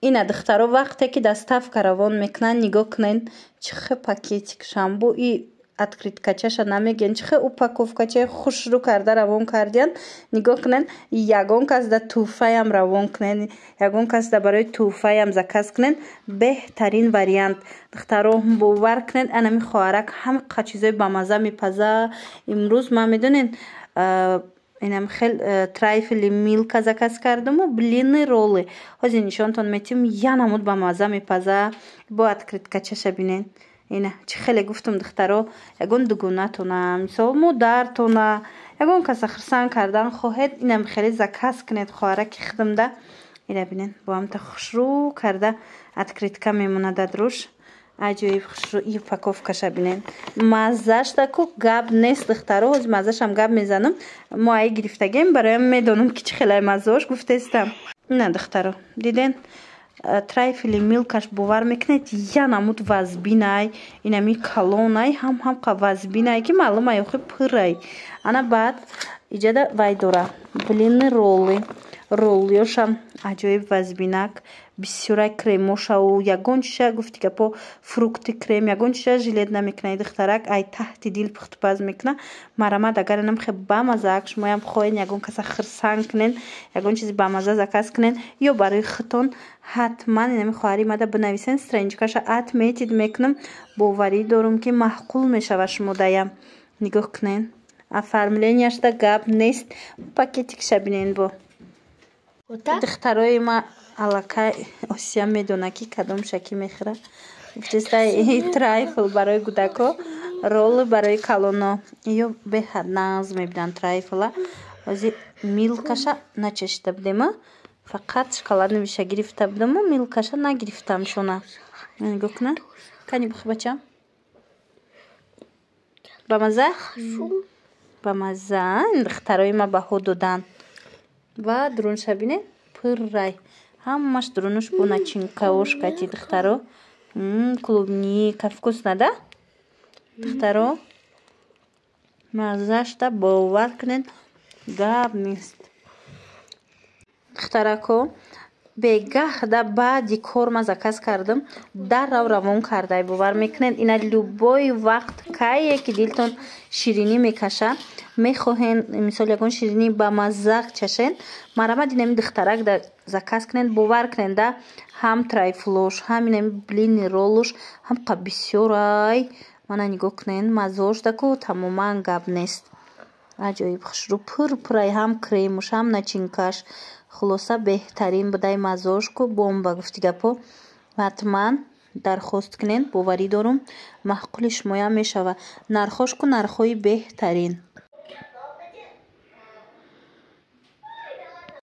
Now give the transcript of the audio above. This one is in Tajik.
اینا دخترها وقتی که دستافکا равон میکنن نگاه کنین چه پاکیتیک شامپو ای открыткачаша намегин чхе упаковкача хушру карда равон кардиан нигоҳ кунен ягон касда туҳфаям равон кунен ягон касда барои туҳфаям заказ кунен беҳтарин вариант духтаро бовар кунен анами хоҳарак ҳамақа чизои бамаза мепаза имрӯз ма медонен инам хел трайфли милка заказ кардаму блини ролли ҳозир нишонтон метим янамуд бамаза мепаза бо открыткачаша бинен اینا چه خیلی گفتم دخترها یگون دوگونه تونه مثال مادرتونه یگون کس خرسان کردن خواهد اینم خیلی زکاس کنید خواهرک خدم ده اینا بینین با هم تا خوشرو کرده اتکریتکا میمونه دروش عجیب خوشرو ای پاکوفکاش بینین مزهش دکو گاب نیست دخترها از مزهش هم گاب میزنم ما ای گرفتگیم برایم میدونم که چه خیلی مزهش گفته استم نه دخترها دیدین трайфли милкаш бовар мекунед янамуд вазбинай инами калонай ҳамқа вазбинай ки маълумай охи пурай ана баъд иҷада вай дора блини роллиёшам аҷоиб вазбинак бисёрай кремошаву ягон чиша гуфтига по фрукти крем ягон чиша жилет намекунай духтарак ай таҳти дил пухтупаз мекуна марамад агар инам хе бамазаак шумоям хоҳен ягон каса хирсан кунен ягон чизи бамаза заказ кунен ё барои хитон ҳатман инами хоҳари мада бинависен страничкаша атметид мекунам боварӣ дорум ки маҳқул мешава шумодаям нигоҳ кунен оформленияшда гап нест пакетикша бинен бо духтарои ма аллакай осия медона ки кадом шаки мехӯра гуфтестай трайфл барои гудако ролли барои калоно ё беҳад нағз мебинанд трайфла ҳозир милкаша начешида будема фақат шоколад навиша гирифта будаму милкаша нагирифтам шона нигоҳ куна кани бихӯ бачам бамаза бамаза духтарои ма баҳо додан ва дурунша бинед пуррай ҳамаш дурунуш бо начинкаошкати духтаро клубника вкусно да духтаро мазашда бовар кунед гап нест духтарако бегаҳ да баъди кор ма заказ кардам даррав равон кардай бовар мекунед ина любой вақт кае ки дилтон ширинӣ мекаша мехоҳен мисол ягон ширинӣ ба мазза чашен марамад инами духтарак да заказ кунед бовар кунед да ҳам трайфлош ҳам инами блини роллуш ҳамқа бисёрай мана нигоҳ кунед маззош даку тамоман гап нест аҷоиб хушрӯ пурпурай ҳам кремуш ҳам начинкаш хулоса беҳтарин будай маззошку бомба гуфтигапо ҳатман дархост кунед боварӣ дорум маҳқули шумоям мешава нархошку нархҳои беҳтарин